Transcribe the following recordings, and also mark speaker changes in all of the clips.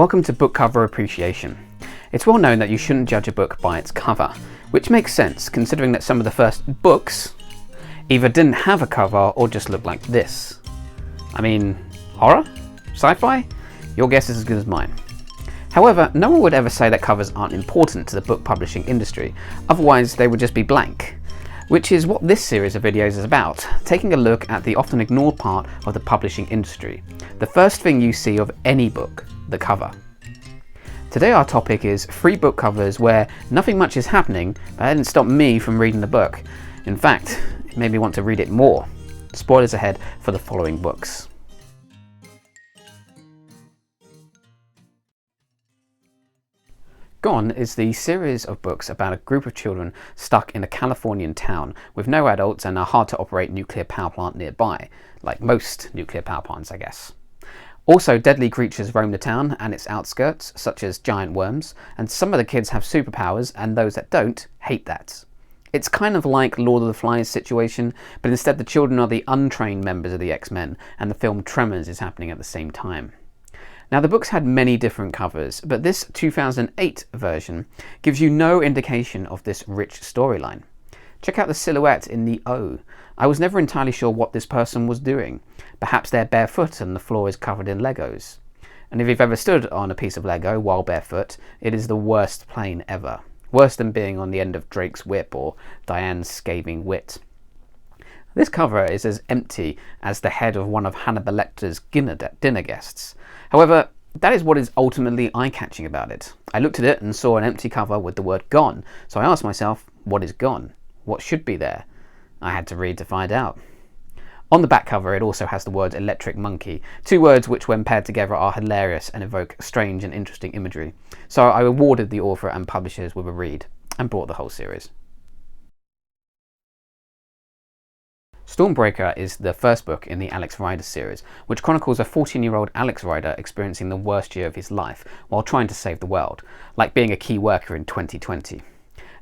Speaker 1: Welcome to Book Cover Appreciation. It's well known that you shouldn't judge a book by its cover, which makes sense considering that some of the first books either didn't have a cover or just looked like this. I mean, horror? Sci-fi? Your guess is as good as mine. However, no one would ever say that covers aren't important to the book publishing industry, otherwise they would just be blank. Which is what this series of videos is about, taking a look at the often ignored part of the publishing industry. The first thing you see of any book, the cover. Today our topic is free book covers where nothing much is happening, but that didn't stop me from reading the book. In fact, it made me want to read it more. Spoilers ahead for the following books. Gone is the series of books about a group of children stuck in a Californian town with no adults and a hard to operate nuclear power plant nearby, like most nuclear power plants, I guess. Also, deadly creatures roam the town and its outskirts, such as giant worms, and some of the kids have superpowers and those that don't hate that. It's kind of like Lord of the Flies situation, but instead the children are the untrained members of the X-Men and the film Tremors is happening at the same time. Now the books had many different covers, but this 2008 version gives you no indication of this rich storyline. Check out the silhouette in the O. I was never entirely sure what this person was doing. Perhaps they're barefoot and the floor is covered in Legos. And if you've ever stood on a piece of Lego while barefoot, it is the worst pain ever. Worse than being on the end of Drake's whip or Diane's scathing wit. This cover is as empty as the head of one of Hannibal Lecter's dinner guests. However, that is what is ultimately eye-catching about it. I looked at it and saw an empty cover with the word gone, so I asked myself, what is gone? What should be there? I had to read to find out. On the back cover it also has the words electric monkey, two words which when paired together are hilarious and evoke strange and interesting imagery. So I rewarded the author and publishers with a read and bought the whole series. Stormbreaker is the first book in the Alex Rider series, which chronicles a 14-year-old Alex Rider experiencing the worst year of his life while trying to save the world, like being a key worker in 2020.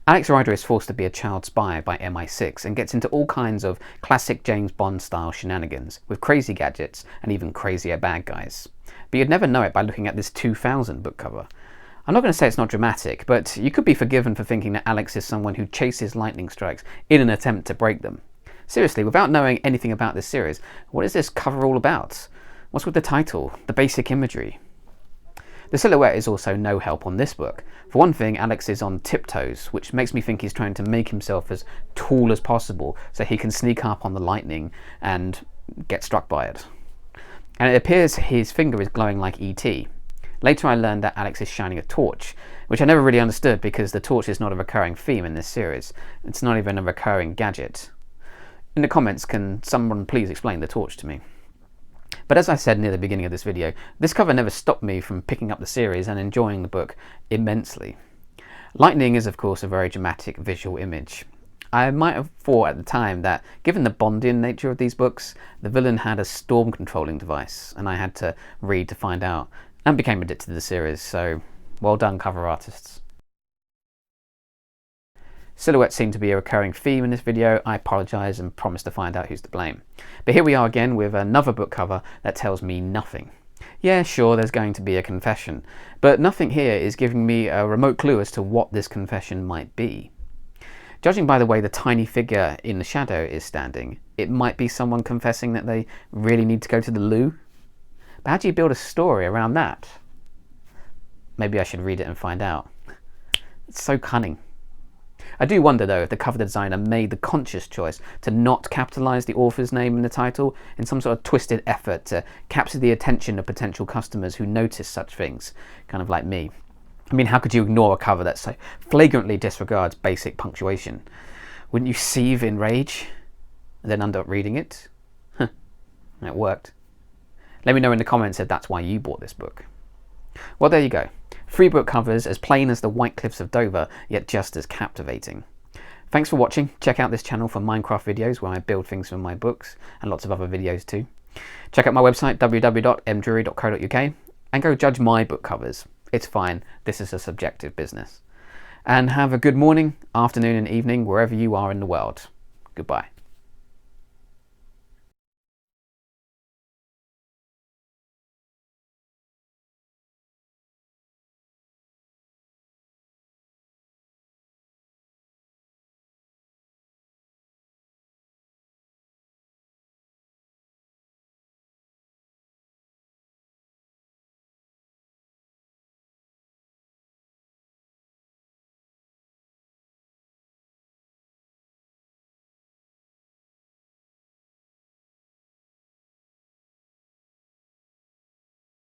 Speaker 1: Alex Rider is forced to be a child spy by MI6 and gets into all kinds of classic James Bond style shenanigans with crazy gadgets and even crazier bad guys. But you'd never know it by looking at this 2000 book cover. I'm not going to say it's not dramatic, but you could be forgiven for thinking that Alex is someone who chases lightning strikes in an attempt to break them. Seriously, without knowing anything about this series, what is this cover all about? What's with the title, the basic imagery? The silhouette is also no help on this book. For one thing, Alex is on tiptoes, which makes me think he's trying to make himself as tall as possible so he can sneak up on the lightning and get struck by it. And it appears his finger is glowing like E.T. Later I learned that Alex is shining a torch, which I never really understood because the torch is not a recurring theme in this series. It's not even a recurring gadget. In the comments, can someone please explain the torch to me? But as I said near the beginning of this video, this cover never stopped me from picking up the series and enjoying the book immensely. Lightning is of course a very dramatic visual image. I might have thought at the time that given the Bondian nature of these books, the villain had a storm controlling device, and I had to read to find out, and became addicted to the series, so well done cover artists. Silhouettes seem to be a recurring theme in this video. I apologise and promise to find out who's to blame. But here we are again with another book cover that tells me nothing. Yeah, sure, there's going to be a confession, but nothing here is giving me a remote clue as to what this confession might be. Judging by the way the tiny figure in the shadow is standing, it might be someone confessing that they really need to go to the loo. But how do you build a story around that? Maybe I should read it and find out. It's so cunning. I do wonder though if the cover designer made the conscious choice to not capitalise the author's name in the title in some sort of twisted effort to capture the attention of potential customers who notice such things, kind of like me. I mean, how could you ignore a cover that so flagrantly disregards basic punctuation? Wouldn't you seethe in rage and then end up reading it? Huh, it worked. Let me know in the comments if that's why you bought this book. Well, there you go. Free book covers as plain as the White Cliffs of Dover, yet just as captivating. Thanks for watching. Check out this channel for Minecraft videos where I build things from my books and lots of other videos too. Check out my website www.mdrury.co.uk and go judge my book covers. It's fine, this is a subjective business. And have a good morning, afternoon and evening wherever you are in the world. Goodbye.